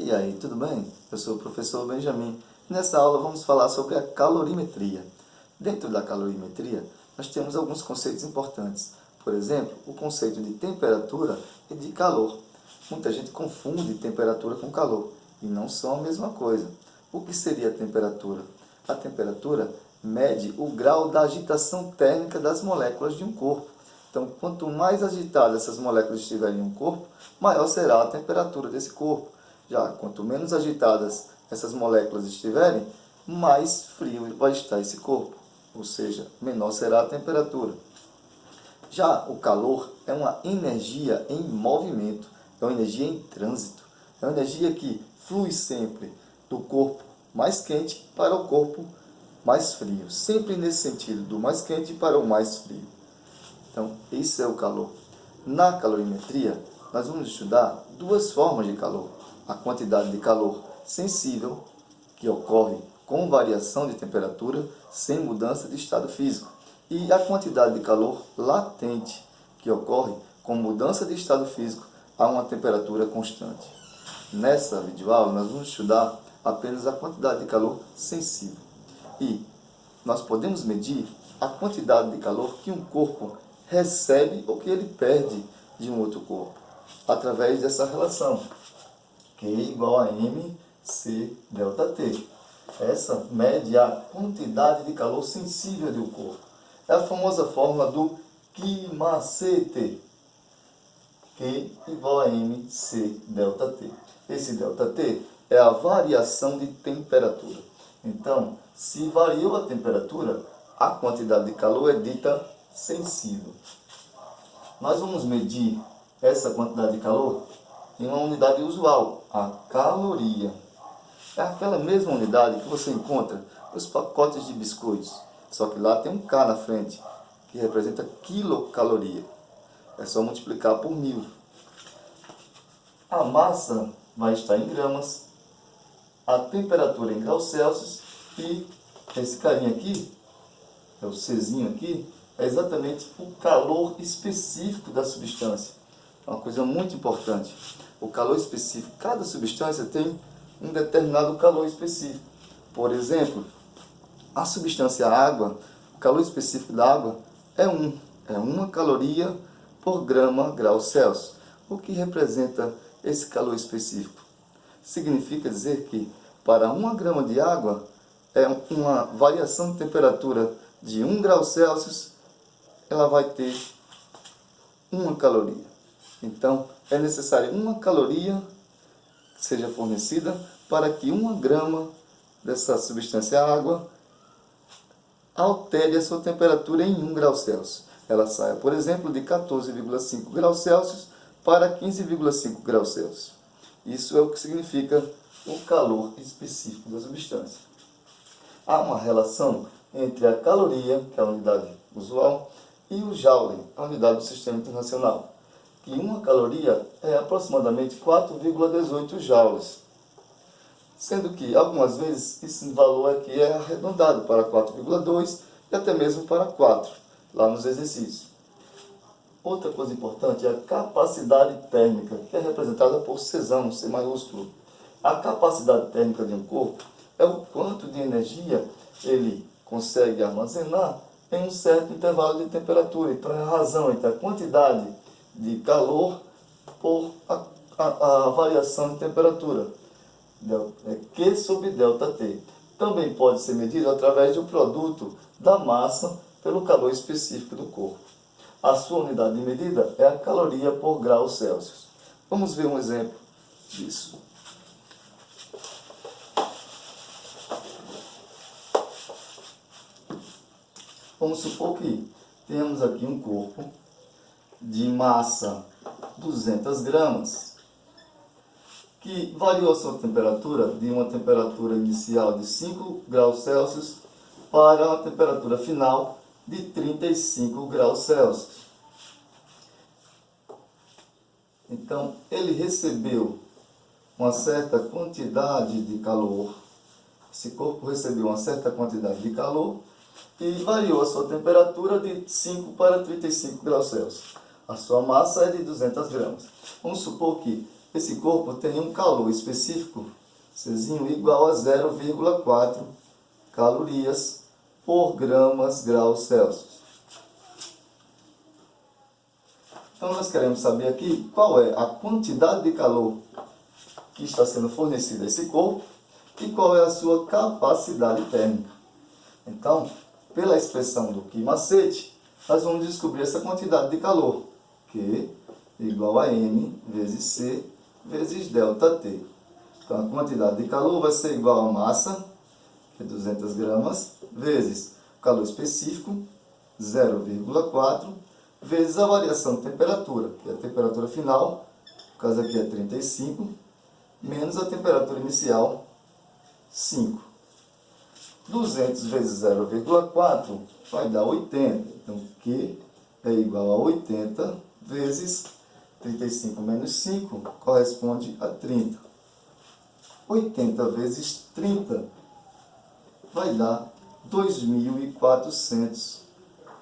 E aí, tudo bem? Eu sou o professor Benjamin. Nessa aula vamos falar sobre a calorimetria. Dentro da calorimetria, nós temos alguns conceitos importantes. Por exemplo, o conceito de temperatura e de calor. Muita gente confunde temperatura com calor, e não são a mesma coisa. O que seria a temperatura? A temperatura mede o grau da agitação térmica das moléculas de um corpo. Então, quanto mais agitadas essas moléculas estiverem em um corpo, maior será a temperatura desse corpo. Já quanto menos agitadas essas moléculas estiverem, mais frio vai estar esse corpo, ou seja, menor será a temperatura. Já o calor é uma energia em movimento, é uma energia em trânsito, é uma energia que flui sempre do corpo mais quente para o corpo mais frio, sempre nesse sentido, do mais quente para o mais frio. Então, esse é o calor. Na calorimetria, nós vamos estudar duas formas de calor. A quantidade de calor sensível, que ocorre com variação de temperatura, sem mudança de estado físico. E a quantidade de calor latente, que ocorre com mudança de estado físico a uma temperatura constante. Nessa videoaula, nós vamos estudar apenas a quantidade de calor sensível. E nós podemos medir a quantidade de calor que um corpo recebe ou que ele perde de um outro corpo, através dessa relação, Q igual a mc ΔT. Essa mede a quantidade de calor sensível de um corpo. É a famosa fórmula do Q-macete. Q igual a mc ΔT. Esse ΔT é a variação de temperatura. Então, se variou a temperatura, a quantidade de calor é dita sensível. Nós vamos medir essa quantidade de calor em uma unidade usual, a caloria. É aquela mesma unidade que você encontra nos pacotes de biscoitos, só que lá tem um K na frente, que representa quilocaloria. É só multiplicar por 1000. A massa vai estar em gramas, a temperatura em graus Celsius e esse carinha aqui, é o Czinho aqui, é exatamente o calor específico da substância. É uma coisa muito importante. O calor específico, cada substância tem um determinado calor específico. Por exemplo, a substância água, o calor específico da água é 1 caloria por grau Celsius. O que representa esse calor específico? Significa dizer que para 1 grama de água é uma variação de temperatura de 1 grau Celsius, ela vai ter 1 caloria. Então, é necessário 1 caloria que seja fornecida para que 1 grama dessa substância água altere a sua temperatura em 1 grau Celsius. Ela saia, por exemplo, de 14,5 graus Celsius para 15,5 graus Celsius. Isso é o que significa o calor específico da substância. Há uma relação entre a caloria, que é a unidade usual, e o Joule, a unidade do Sistema Internacional, que 1 caloria é aproximadamente 4,18 joules, sendo que algumas vezes esse valor aqui é arredondado para 4,2 e até mesmo para 4, lá nos exercícios. Outra coisa importante é a capacidade térmica, que é representada por Czão, C maiúsculo. A capacidade térmica de um corpo é o quanto de energia ele consegue armazenar em um certo intervalo de temperatura. Então, é a razão entre a quantidade de calor por a variação de temperatura. É Q sobre ΔT. Também pode ser medido através do produto da massa pelo calor específico do corpo. A sua unidade de medida é a caloria por grau Celsius. Vamos ver um exemplo disso. Vamos supor que temos aqui um corpo de massa 200 gramas, que variou a sua temperatura de uma temperatura inicial de 5 graus Celsius para a temperatura final de 35 graus Celsius. Então, ele recebeu uma certa quantidade de calor, esse corpo recebeu uma certa quantidade de calor e variou a sua temperatura de 5 para 35 graus Celsius. A sua massa é de 200 gramas. Vamos supor que esse corpo tem um calor específico, Czinho, igual a 0,4 calorias por graus Celsius. Então nós queremos saber aqui qual é a quantidade de calor que está sendo fornecida a esse corpo e qual é a sua capacidade térmica. Então, pela expressão do Q macete, nós vamos descobrir essa quantidade de calor, Q igual a M vezes C vezes ΔT. Então, a quantidade de calor vai ser igual a massa, que é 200 gramas, vezes o calor específico, 0,4, vezes a variação de temperatura, que é a temperatura final, no caso aqui é 35, menos a temperatura inicial, 5. 200 vezes 0,4 vai dar 80. Então, Q é igual a 80 vezes 35 menos 5 corresponde a 30. 80 vezes 30 vai dar 2.400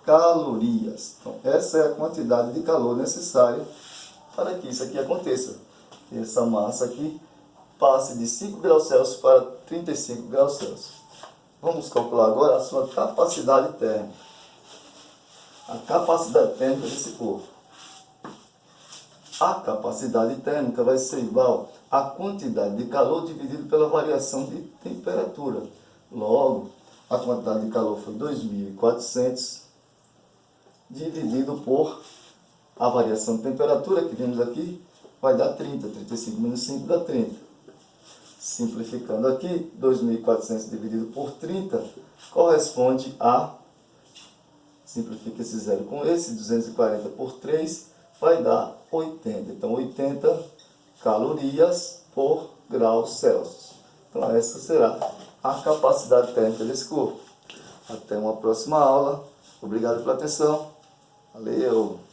calorias. Então, essa é a quantidade de calor necessária para que isso aqui aconteça. Que essa massa aqui passe de 5 graus Celsius para 35 graus Celsius. Vamos calcular agora a sua capacidade térmica. A capacidade térmica desse corpo. A capacidade térmica vai ser igual à quantidade de calor dividido pela variação de temperatura. Logo, a quantidade de calor foi 2.400 dividido por a variação de temperatura que vimos aqui, vai dar 30. 35 menos 5 dá 30. Simplificando aqui, 2.400 dividido por 30 corresponde a, simplifica esse zero com esse, 240 por 3 vai dar 80. Então, 80 calorias por graus Celsius. Então, essa será a capacidade térmica desse corpo. Até uma próxima aula. Obrigado pela atenção. Valeu!